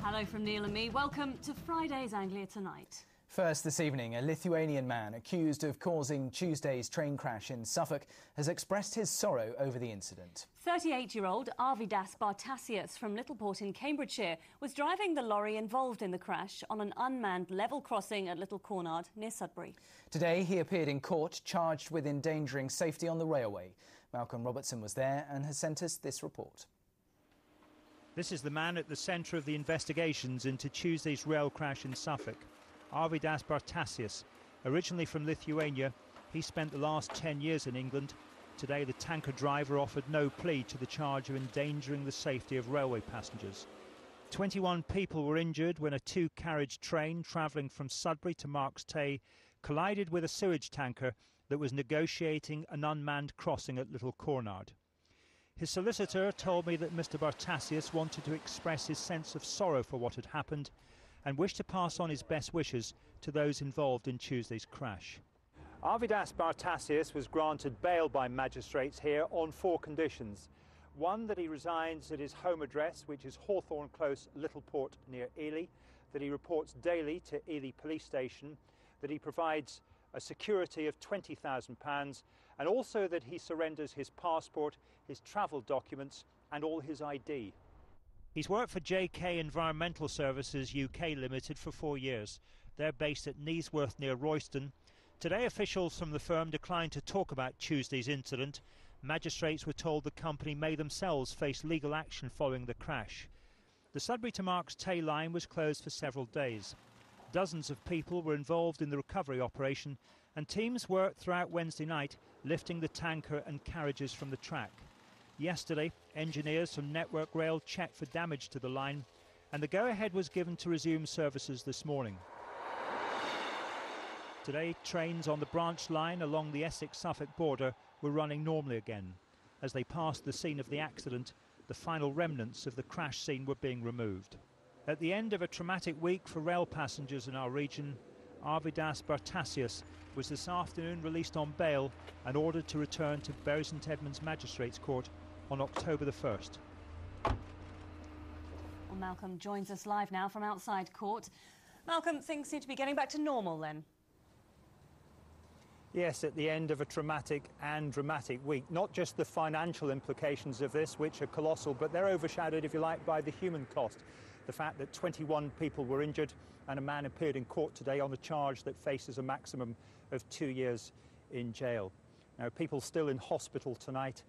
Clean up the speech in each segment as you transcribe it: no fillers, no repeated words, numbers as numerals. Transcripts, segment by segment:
Hello from Neil and me. Welcome to Friday's Anglia Tonight. First this evening, a Lithuanian man accused of causing Tuesday's train crash in Suffolk has expressed his sorrow over the incident. 38-year-old Arvidas Bartasius from Littleport in Cambridgeshire was driving the lorry involved in the crash on an unmanned level crossing at Little Cornard near Sudbury. Today he appeared in court charged with endangering safety on the railway. Malcolm Robertson was there and has sent us this report. This is the man at the centre of the investigations into Tuesday's rail crash in Suffolk. Arvidas Bartasius, originally from Lithuania, he spent the last 10 years in England. Today the tanker driver offered no plea to the charge of endangering the safety of railway passengers. 21 people were injured when a two-carriage train travelling from Sudbury to Marks Tay collided with a sewage tanker that was negotiating an unmanned crossing at Little Cornard. His solicitor told me that Mr Bartasius wanted to express his sense of sorrow for what had happened and wished to pass on his best wishes to those involved in Tuesday's crash. Arvidas Bartasius was granted bail by magistrates here on 4 conditions. One, that he resigns at his home address, which is Hawthorne Close, Littleport near Ely, that he reports daily to Ely Police Station, that he provides a security of £20,000 and also that he surrenders his passport, his travel documents and all his ID. He's worked for JK Environmental Services UK Limited for 4 years. They're based at Neesworth near Royston. Today officials from the firm declined to talk about Tuesday's incident. Magistrates were told the company may themselves face legal action following the crash. The Sudbury to Marks Tay line was closed for several days. Dozens of people were involved in the recovery operation and teams worked throughout Wednesday night lifting the tanker and carriages from the track. Yesterday, engineers from Network Rail checked for damage to the line and the go-ahead was given to resume services this morning. Today, trains on the branch line along the Essex-Suffolk border were running normally again. As they passed the scene of the accident, the final remnants of the crash scene were being removed. At the end of a traumatic week for rail passengers in our region, Arvidas Bartasius was this afternoon released on bail and ordered to return to Bury St Edmunds Magistrates Court on October the 1st. Well, Malcolm joins us live now from outside court. Malcolm, things seem to be getting back to normal then. Yes, at the end of a traumatic and dramatic week. Not just the financial implications of this, which are colossal, but they're overshadowed, if you like, by the human cost. The fact that 21 people were injured and a man appeared in court today on a charge that faces a maximum of 2 years in jail. Now, people still in hospital tonight.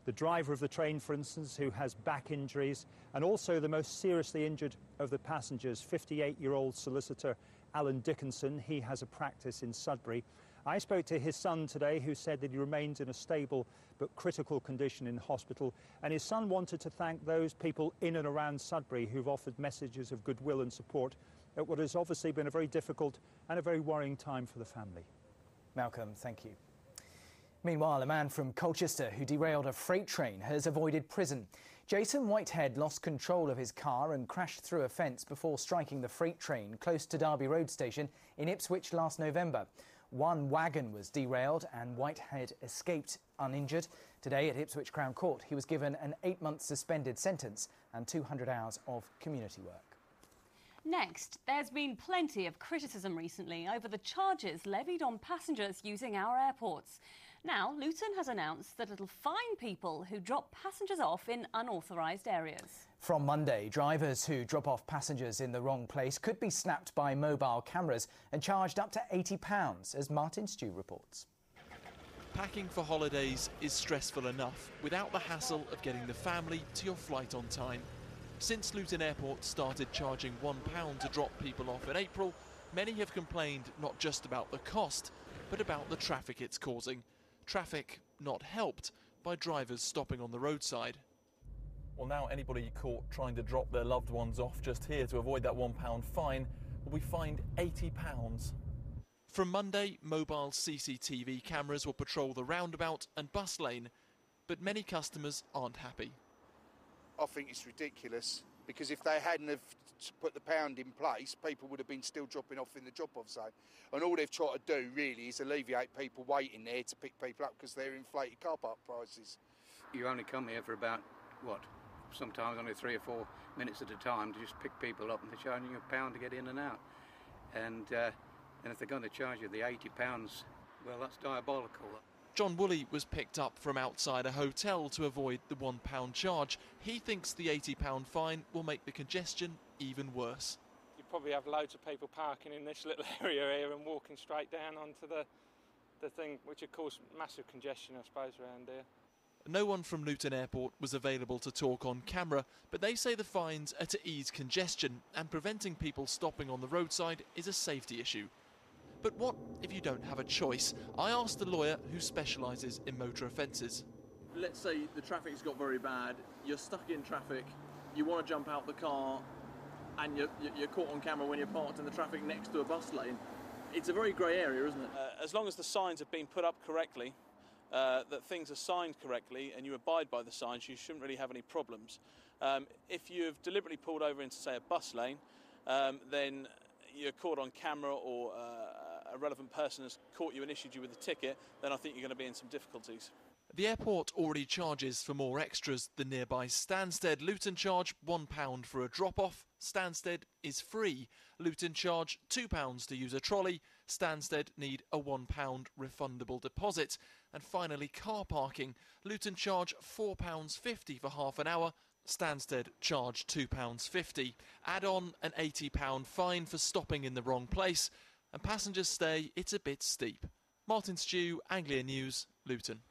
The driver of the train, for instance, who has back injuries, and also the most seriously injured of the passengers, 58-year-old solicitor Alan Dickinson. He has a practice in Sudbury. I spoke to his son today, who said that he remains in a stable but critical condition in hospital, and his son wanted to thank those people in and around Sudbury who've offered messages of goodwill and support at what has obviously been a very difficult and a very worrying time for the family. Malcolm, thank you. Meanwhile, a man from Colchester who derailed a freight train has avoided prison. Jason Whitehead lost control of his car and crashed through a fence before striking the freight train close to Derby Road Station in Ipswich last November. One wagon was derailed and Whitehead escaped uninjured. Today at Ipswich Crown Court, he was given an 8-month suspended sentence and 200 hours of community work. Next, there's been plenty of criticism recently over the charges levied on passengers using our airports. Now, Luton has announced that it'll fine people who drop passengers off in unauthorised areas. From Monday, drivers who drop off passengers in the wrong place could be snapped by mobile cameras and charged up to £80, as Martin Stew reports. Packing for holidays is stressful enough without the hassle of getting the family to your flight on time. Since Luton Airport started charging £1 to drop people off in April, many have complained not just about the cost, but about the traffic it's causing. Traffic not helped by drivers stopping on the roadside. Well, now anybody caught trying to drop their loved ones off just here to avoid that £1 fine will be fined £80. From Monday, mobile CCTV cameras will patrol the roundabout and bus lane, but many customers aren't happy. I think it's ridiculous, because if they hadn't have put the pound in place, people would have been still dropping off in the drop-off zone. And all they've tried to do really is alleviate people waiting there to pick people up because they're inflated car park prices. You only come here for about, what, sometimes only 3 or 4 minutes at a time to just pick people up, and they're charging you £1 to get in and out. And if they're going to charge you the £80, well, that's diabolical. John Woolley was picked up from outside a hotel to avoid the £1 charge. He thinks the £80 fine will make the congestion even worse. You probably have loads of people parking in this little area here and walking straight down onto the thing, which would cause massive congestion, I suppose, around here. No one from Luton Airport was available to talk on camera, but they say the fines are to ease congestion, and preventing people stopping on the roadside is a safety issue. But what if you don't have a choice? I asked the lawyer who specialises in motor offences. Let's say the traffic's got very bad, you're stuck in traffic, you want to jump out the car, and you're caught on camera when you're parked in the traffic next to a bus lane. It's a very grey area, isn't it? As long as the signs have been put up correctly, that things are signed correctly and you abide by the signs, you shouldn't really have any problems. If you've deliberately pulled over into, say, a bus lane, then you're caught on camera, or a relevant person has caught you and issued you with a ticket, then I think you're going to be in some difficulties. The airport already charges for more extras than nearby Stansted. Luton charge £1 for a drop-off. Stansted is free. Luton charge £2 to use a trolley. Stansted need a £1 refundable deposit. And finally, car parking. Luton charge £4.50 for half an hour. Stansted charge £2.50. Add on an £80 fine for stopping in the wrong place. And passengers say it's a bit steep. Martin Stew, Anglia News, Luton.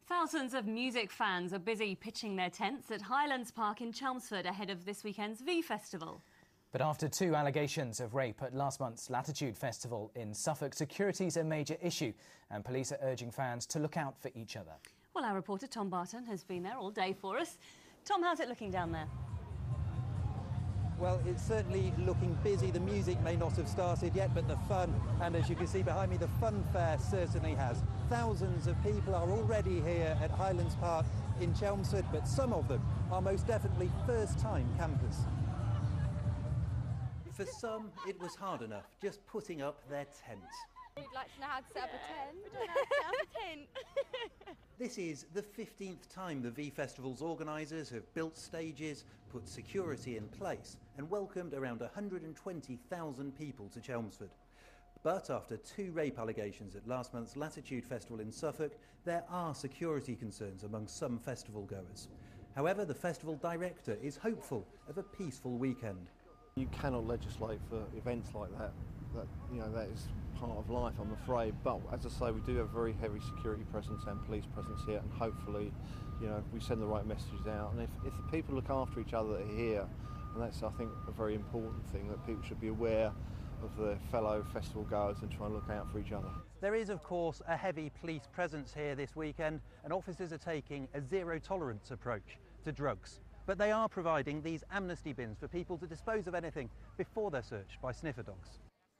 Thousands of music fans are busy pitching their tents at Highlands Park in Chelmsford ahead of this weekend's V Festival. But after 2 allegations of rape at last month's Latitude Festival in Suffolk, security's a major issue, and police are urging fans to look out for each other. Well, our reporter Tom Barton has been there all day for us. Tom, how's it looking down there? Well, it's certainly looking busy. The music may not have started yet, but the fun, and as you can see behind me, the fun fair certainly has. Thousands of people are already here at Highlands Park in Chelmsford, but some of them are most definitely first-time campers. For some, it was hard enough just putting up their tent. We'd like to know how to set up a tent. We don't know how to set up a tent. This is the 15th time the V Festival's organisers have built stages, put security in place and welcomed around 120,000 people to Chelmsford. But after 2 rape allegations at last month's Latitude Festival in Suffolk, there are security concerns among some festival goers. However, the festival director is hopeful of a peaceful weekend. You cannot legislate for events like that. That is part of life, I'm afraid. But as I say, we do have a very heavy security presence and police presence here, and hopefully, we send the right messages out. And if the people look after each other that are here, and that's, I think, a very important thing, that people should be aware of their fellow festival goers and try and look out for each other. There is, of course, a heavy police presence here this weekend, and officers are taking a zero-tolerance approach to drugs. But they are providing these amnesty bins for people to dispose of anything before they're searched by sniffer dogs.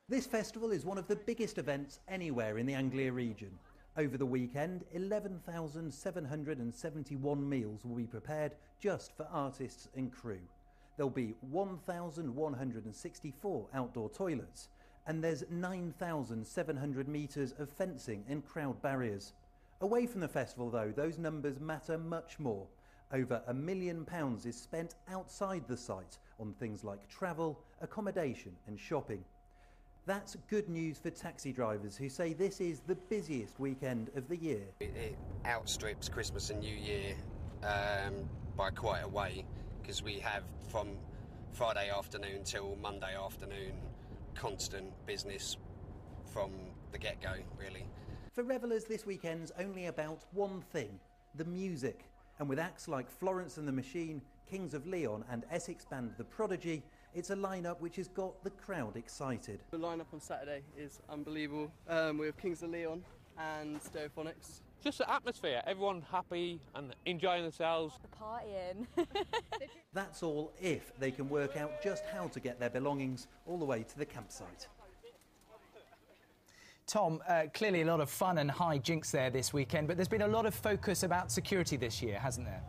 This festival is one of the biggest events anywhere in the Anglia region. Over the weekend, 11,771 meals will be prepared just for artists and crew. There'll be 1,164 outdoor toilets, and there's 9,700 metres of fencing and crowd barriers. Away from the festival, though, those numbers matter much more. Over £1 million is spent outside the site on things like travel, accommodation and shopping. That's good news for taxi drivers who say this is the busiest weekend of the year. It outstrips Christmas and New Year by quite a way, because we have from Friday afternoon till Monday afternoon constant business from the get-go, really. For revellers, this weekend's only about one thing, the music. And with acts like Florence and the Machine, Kings of Leon and Essex band The Prodigy, it's a line-up which has got the crowd excited. The line-up on Saturday is unbelievable. We have Kings of Leon and Stereophonics. Just the atmosphere, everyone happy and enjoying themselves. The partying. That's all if they can work out just how to get their belongings all the way to the campsite. Tom, clearly a lot of fun and high jinks there this weekend, but there's been a lot of focus about security this year, hasn't there?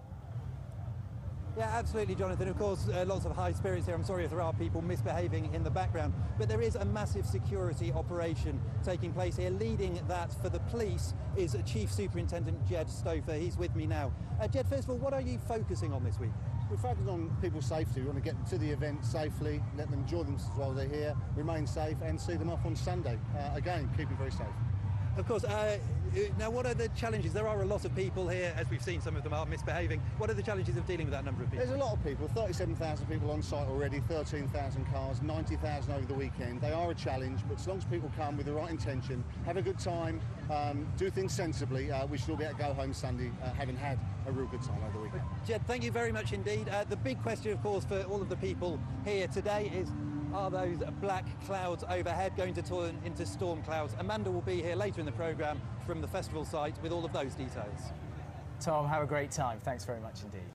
Yeah, absolutely, Jonathan. Of course, lots of high spirits here. I'm sorry if there are people misbehaving in the background, but there is a massive security operation taking place here. Leading that for the police is Chief Superintendent Jed Stouffer. He's with me now. Jed, first of all, what are you focusing on this week? We're focused on people's safety. We want to get them to the event safely, let them enjoy themselves while they're here, remain safe, and see them off on Sunday. Again, keep them very safe. Of course. Now, what are the challenges? There are a lot of people here, as we've seen. Some of them are misbehaving. What are the challenges of dealing with that number of people? There's a lot of people, 37,000 people on site already, 13,000 cars, 90,000 over the weekend. They are a challenge, but as long as people come with the right intention, have a good time, do things sensibly, we should all be able to go home Sunday having had a real good time over the weekend. Jed, thank you very much indeed. The big question, of course, for all of the people here today is, are those black clouds overhead going to turn into storm clouds? Amanda will be here later in the programme from the festival site with all of those details. Tom, have a great time. Thanks very much indeed.